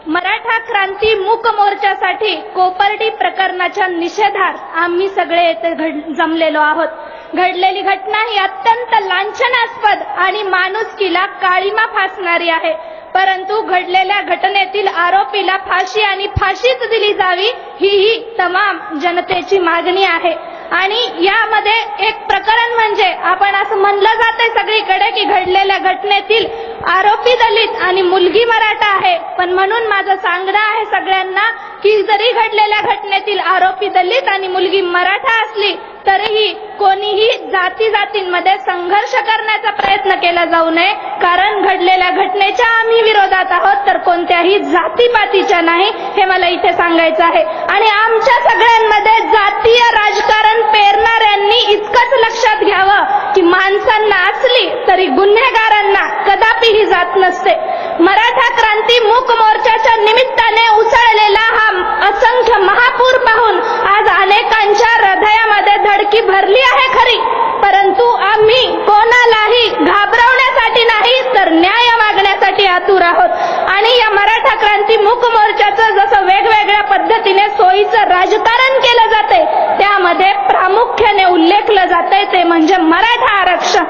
मराठा क्रांती मूक मोर्चासाठी कोपर्डी प्रकरणाच्या निषेधार्थ आम्ही सगळे येथे जमलेलो आहोत. घडलेली घटना ही अत्यंत लांछनास्पद आणि माणुसकीला काळीमा फासणारी आहे. परंतु घडलेल्या घटनेतील आरोपीला फाशी आणि फाशीच दिली जावी ही तमाम जनतेची मागणी आहे. आणि यामध्ये एक प्रकरण म्हणजे आपण असं म्हणलं जाते सगळीकडे की घडलेल्या घटनेतील आरोपी दलित आणि मुलगी मराठा आहे. पण म्हणून माझं सांगणं आहे सगळ्यांना की जरी घडलेल्या घटनेतील आरोपी दलित आणि मुलगी मराठा असली तरीही कोणीही जातींमध्ये संघर्ष करण्याचा प्रयत्न केला जाऊ नये. कारण घडलेल्या घटनेच्या आम्ही विरोधात आहोत तर कोणत्याही जातीपातीच्या नाही, हे मला इथे सांगायचं आहे. आणि आमच्या सगळ्यांमध्ये जातीय राजकारण पेरणाऱ्यांनी इतकंच लक्षात घ्यावं की माणसांना असली तरी गुन्हेगारांना कदापिही जात नसते. मराठा क्रांती मूक मोर्चाच्या निमित्ताने उसळलेला हा असंख्य महापूर पाहून आज अनेकांच्या हृदयामध्ये धडकी भरली आहे खरी, परंतु आम्ही कोणालाही घाबरवण्यासाठी नाही तर न्याय मागण्यासाठी आतुर आहोत. आणि या मराठा क्रांती मूक मोर्चाचं जसं वेगवेगळ्या पद्धतीने सोयीचं राजकारण केलं जाते त्यामध्ये प्रामुख्याने उल्लेखलं जाते ते म्हणजे मराठा आरक्षण.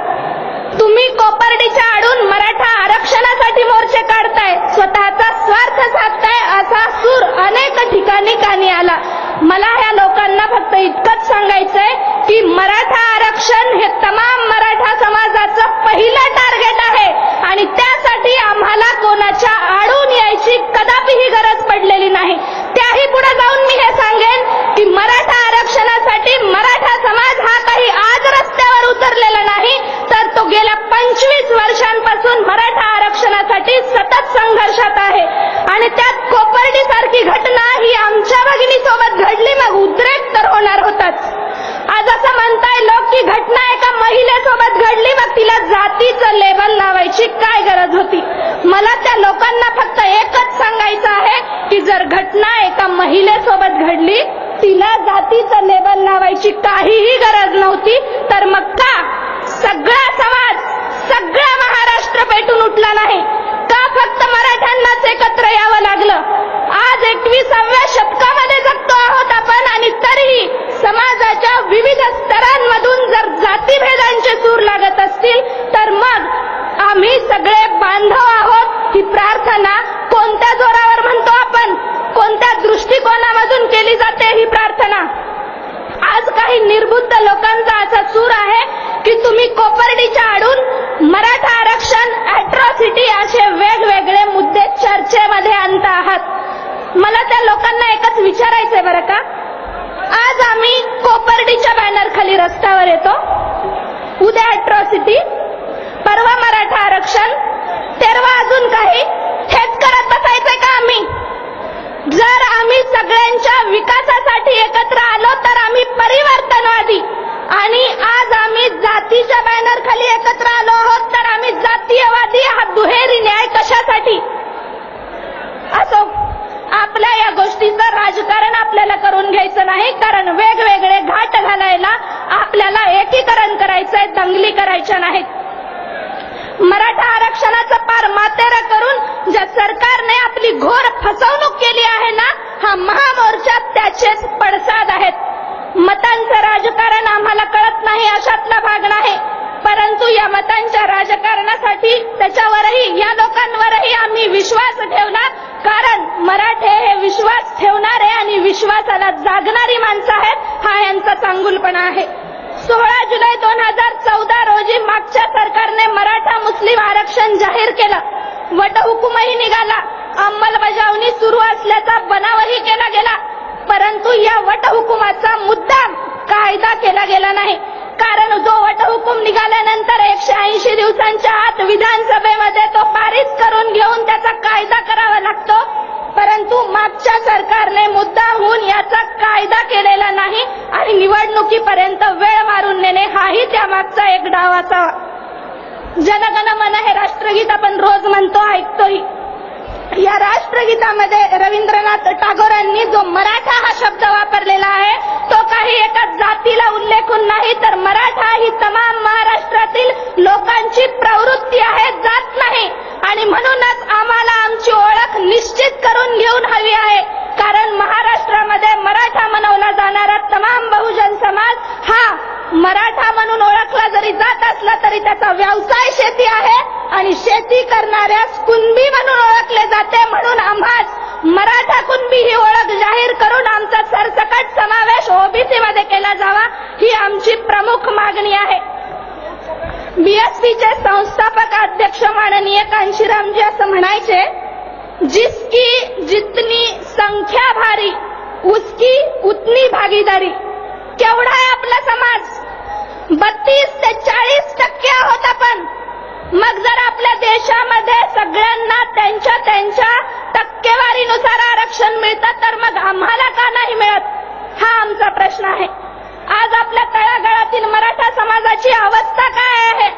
तुम्ही कोपर्डीच्या आडून मराठा आरक्षणासाठी मोर्चे काढताय, स्वतःचा स्वार्थ साधताय असा सूर अनेक ठिकाणी कानी आला. मला ह्या लोकांना फक्त इतकंच सांगायचंय की मराठा आरक्षण हे तमाम मराठा समाजाचं पहिलं टार्गेट आहे आणि त्यासाठी आम्हाला कोणाच्या आडून यायची कदापिही गरज पडलेली नाही. त्याही पुढे जाऊन मी हे सांगेन की मराठा आरक्षणासाठी मराठा समाज हा काही आज रस्त्यावर उतरलेला नाही तर तो गेल्या 25 वर्षांपासून मराठा आरक्षणासाठी सतत संघर्षात आहे. आणि त्यात कोपर्डी सारखी घटना ही आमच्या भगिनीसोबत घडली, मग उद्रेक तर होणार होताच. आज असं म्हणताय लोक की घटना एका महिलेसोबत घडली मग तिला जातीचं लेबल लावायची काय गरज होती. मला त्या लोकांना फक्त एकच सांगायचं आहे की जर घटना एका महिलेसोबत घडली तिला जातीचं लेबल लावायची काहीही गरज नव्हती तर मग का सगळा समाज सगळा महाराष्ट्र पेटून उठला नाही, का फक्त मराठ्यांनाच एकत्र यावं लागलं. आज 21व्या शतकामध्ये जगतो आहोत आपण आणि तरीही समाजाच्या विविध स्तरांमधून जर जातीभेदांचे सूर लागत असतील तर मग आम्ही सगळे बांधव आहोत ही प्रार्थना कोणत्या जोरावर म्हणतो आपण, कोणत्या दृष्टिकोनामधून केली जाते ही प्रार्थना. आज काही निर्बुद्ध लोकांचा असा सूर आहे की तुम्ही कोपर्डीच्या आडून मराठा आरक्षण, अॅट्रॉसिटी असे वेगवेगळे मुद्दे चर्चेमध्ये आणता आहात. मला त्या लोकांना एकच विचारायचंय बरं का, आज आम्ही कोपर्डीच्या बॅनर खाली रस्त्यावर येतो, उद्या अॅट्रॉसिटी, परवा मराठा आरक्षण, तेरवा अजून काही, हेच करत बसायचंय का आम्ही? जर आम्ही सगळ्यांच्या विकासासाठी एकत्र आलो तर आम्ही परिवर्तनवादी आणि आज आम्ही जातीच्या बॅनर खाली एकत्र आलो आहोत तर आम्ही जातीयवादी. हा दुहेरी न्याय कशासाठी? असो, आपल्या या गोष्टीचं राजकारण आपल्याला करून घ्यायचं नाही कारण वेगवेगळे घाट घालायला आपल्याला एकीकरण करायचंय, दंगली करायच्या नाहीत. मराठा आरक्षणाचं पार मातेरा करून ज्या सरकारने आपली घोर फसवणूक केली आहे ना, हा महामोर्चा त्याचेच पडसाद आहेत. मतांचं राजकारण आम्हाला कळत नाही अशातला भाग नाही, परंतु या मतांच्या राजकारणासाठी त्याच्यावरही या लोकांवरही आम्ही विश्वास ठेवला कारण मराठे हे विश्वास ठेवणारे आणि विश्वासाला जागणारी माणसं आहेत. हा यांचा चांगुलपणा आहे. 16 जुलै 2014 रोजी मागच्या सरकारने मराठा मुस्लिम आरक्षण जाहीर केलं, वटहुकूमही निघाला, अंमलबजावणी सुरू असल्याचा बनावही केला गेला, परंतु या वटहुकुमाचा मुद्दाम कायदा केला गेला नाही. कारण जो वटहुकूम निघाल्यानंतर 180 दिवसांच्या आत विधानसभेमध्ये तो पारित करून घेऊन त्याचा कायदा करावा लागतो, परंतु मागच्या सरकारने मुद्दामहून याचा कायदा केलेला नाही आणि निवडणुकीपर्यंत वेळ मारून नेणे हाही त्यामागचा एक डाव असावा. जनगण मन हे राष्ट्रगीत आपण रोज म्हणतो, ऐकतोही. या राष्ट्रगीतामध्ये रवींद्रनाथ टागोरांनी जो मराठा हा शब्द वापरलेला आहे तो काही एका जातीला उल्लेखून नाही तर मराठा ही तमाम महाराष्ट्रातील लोकांची प्रवृत्ती आहे, जात नाही. आणि म्हणूनच आम्हाला आमची ओळख निश्चित करून जाणारा तमाम बहुजन समाज हा मराठा म्हणून ओळखला जरी जात असला तरी त्याचा व्यवसाय शेती आहे आणि शेती करणाऱ्यास कुणबी म्हणून ओळखले जाते. म्हणून आम्हास मराठा कुणबी ही ओळख जाहीर करून आमचा सरसकट समावेश ओबीसी मध्ये केला जावा ही आमची प्रमुख मागणी आहे. बीएसपीचे संस्थापक अध्यक्ष माननीय कांशीरामजी असं म्हणायचे, जिसकी जितनी संख्या भारी उसकी उतनी भागीदारी. केवढा आहे आपला समाज? 32 ते 40% आहोत आपण. मग जर आपल्या देशामध्ये सगळ्यांना त्यांच्या त्यांच्या टक्केवारीनुसार आरक्षण मिळतं तर मग आम्हाला का नाही मिळत? हा आमचा प्रश्न आहे. आज आपल्या तळागाळातील मराठा समाजाची अवस्था काय आहे?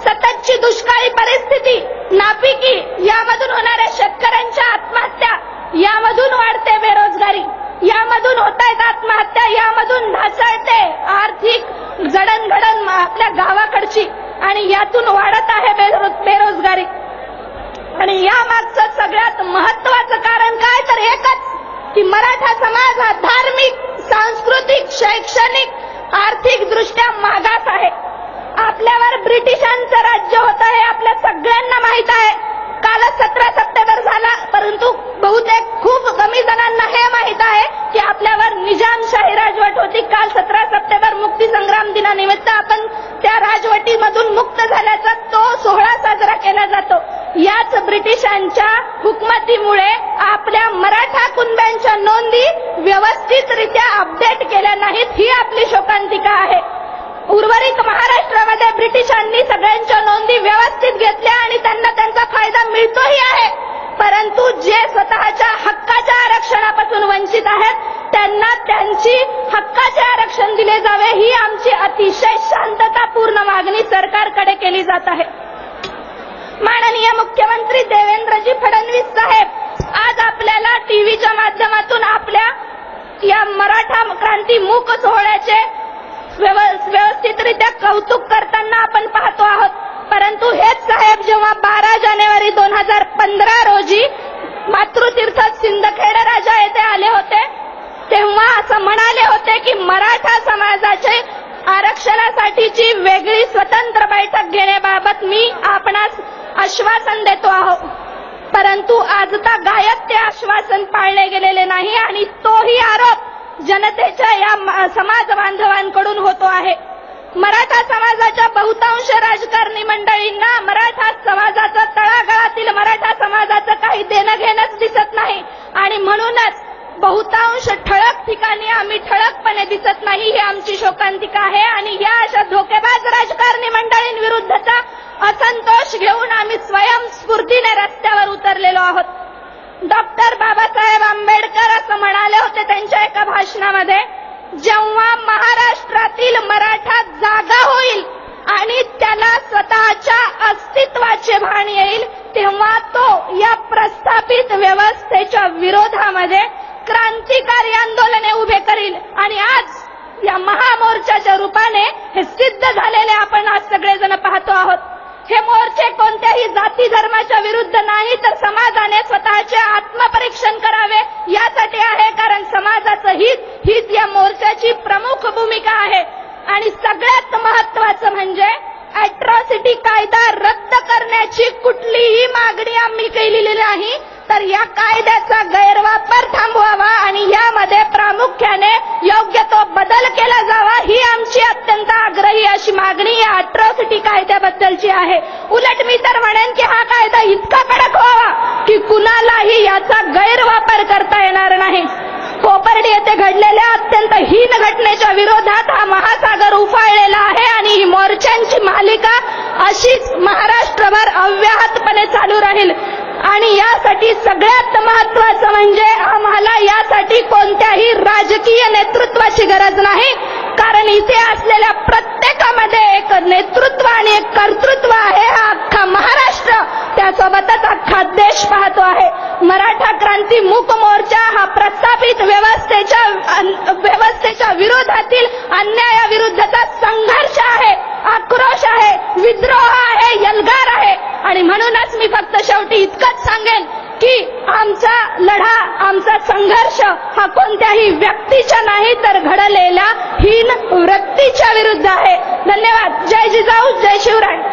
सततची दुष्काळी परिस्थिती, नापिकी, यामधून होणाऱ्या शेतकऱ्यांच्या आत्महत्या, यामधून वाढते बेरोजगारी, यामधून होत आहेत आत्महत्या, यामधून ढासळते आर्थिक जडणघडण आपल्या गावाकडची आणि यातून वाढत आहे बेरोजगारी. आणि यामागचं सगळ्यात महत्वाचं कारण काय तर एकच की मराठा समाज हा धार्मिक, सांस्कृतिक, शैक्षणिक, आर्थिक दृष्ट्या मागास आहे. आपल्यावर ब्रिटिशांचं राज्य होतं हे आपल्या सगळ्यांना माहित आहे. कालच 17 सप्टेंबर झाला, परंतु बहुतेक खूप कमी जणांना हे माहित आहे की आपल्यावर निजामशाही राजवट होती. काल 17 सप्टेंबर मुक्ती संग्राम दिनानिमित्त आपण त्या राजवटीमधून मुक्त झाल्याचा तो सोहळा साजरा केला जातो. याच ब्रिटिशांच्या हुकमतीमुळे आपल्या मराठा कुणब्यांच्या नोंदी व्यवस्थितरित्या अपडेट केल्या नाहीत ही आपली शोकांतिका आहे. उर्वरित महाराष्ट्रामध्ये ब्रिटिशांनी सगळ्यांच्या नोंदी व्यवस्थित घेतल्या आणि त्यांना त्यांचा फायदा मिळतोही आहे. परंतु जे स्वतःच्या हक्काच्या आरक्षणापासून वंचित आहेत त्यांना त्यांची हक्काचे आरक्षण दिले जावे ही आमची अतिशय शांततापूर्ण मागणी सरकारकडे केली जात आहे. माननीय मुख्यमंत्री देवेंद्रजी फडणवीस साहेब आज आपल्याला टीव्हीच्या माध्यमातून आपल्या या मराठा क्रांती मूक सोहळ्याचे व्यवस्थितरित्या कौतुक करताना आपण पाहतो आहोत. परंतु हेच साहेब जेव्हा 12 जानेवारी 2015 रोजी मातृतीर्थ सिंदखेड राजा येथे आले होते तेव्हा असं म्हणाले होते की मराठा समाजाचे आरक्षणासाठीची वेगळी स्वतंत्र बैठक घेण्याबाबत मी आपणास आश्वासन देतो आहोत. परंतु आजता गायब ते आश्वासन पाळले गेलेले नाही आणि तोही आरोप जनतेच्या या समाज बांधवांकडून होतो आहे. मराठा समाजाच्या बहुतांश राजकारणी मंडळींना मराठा समाजाचं तळागाळातील मराठा समाजाचं काही देणं घेणंच दिसत नाही आणि म्हणूनच बहुतांश ठळक ठिकाणी आम्ही ठळकपणे दिसत नाही ही आमची शोकांतिका आहे. आणि या अशा धोकेबाज राजकारणी मंडळींविरुद्धचा असंतोष घेऊन आम्ही स्वयंस्फूर्तीने रस्त्यावर उतरलेलो आहोत. डॉक्टर बाबासाहेब आंबेडकर असं म्हणाले होते त्यांच्या एका भाषणामध्ये, जेव्हा महाराष्ट्रातील मराठा जागा होईल आणि त्याला स्वतःच्या अस्तित्वाचे भान येईल तेव्हा तो या प्रस्थापित व्यवस्थेच्या विरोधामध्ये क्रांतिकारी आंदोलने उभे करील. आणि आज या महामोर्चाच्या रूपाने हे सिद्ध झालेले आपण आज सगळेजण पाहतो आहोत. हे मोर्चे कोणत्याही जाती धर्माच्या विरुद्ध नाही तर समाजाने स्वतःचे आत्मपरीक्षण करावे यासाठी आहे. कारण समाजाचं हित हीच या मोर्चाची प्रमुख भूमिका आहे. आणि सगळ्यात महत्वाचं म्हणजे अॅट्रॉसिटी कायदा रद्द करण्याची कुठलीही मागणी आम्ही केलेली नाही तर या कायद्याचा गैरवापर थांबवावा आणि यामध्ये प्रामुख्याने योग्य तो बदल केला जावा ही आमची अत्यंत आग्रही अशी मागणी या अॅट्रॉसिटी कायद्याबद्दलची आहे. उलट मी तर म्हणेन की हा कायदा इतका कडक व्हावा की कुणालाही याचा गैरवापर करता येणार नाही. कोपर्डी येथे घडलेल्या अत्यंत हीन घटनेच्या विरोधात हा महासागर उफाळलेला आहे आणि ही मोर्चांची मालिका अशीच महाराष्ट्रभर अव्याहतपणे चालू राहील. आणि यासाठी सगळ्यात महत्वाचं म्हणजे आम्हाला यासाठी कोणत्याही राजकीय नेतृत्वाची गरज नाही. कारण इथे असलेल्या प्रत्येकामध्ये एक नेतृत्व आणि एक कर्तृत्व आहे. हा अख्खा महाराष्ट्र त्यासोबतच अख्खा देश पाहतो आहे. मराठा क्रांती मूक मोर्चा हा प्रस्थापित व्यवस्थेच्या विरोधातील अन्यायाविरुद्धचा संघर्ष आहे, आक्रोश आहे, विद्रोह आहे, यल्गार आहे. आणि म्हणूनच मी फक्त शेवटी इतकंच सांगेन की आमचा लढा, आमचा संघर्ष हा कोणत्याही व्यक्तीच्या नाही तर घडलेल्या हीन वृत्तीच्या विरुद्ध आहे. धन्यवाद. जय जिजाऊ, जय शिवराय.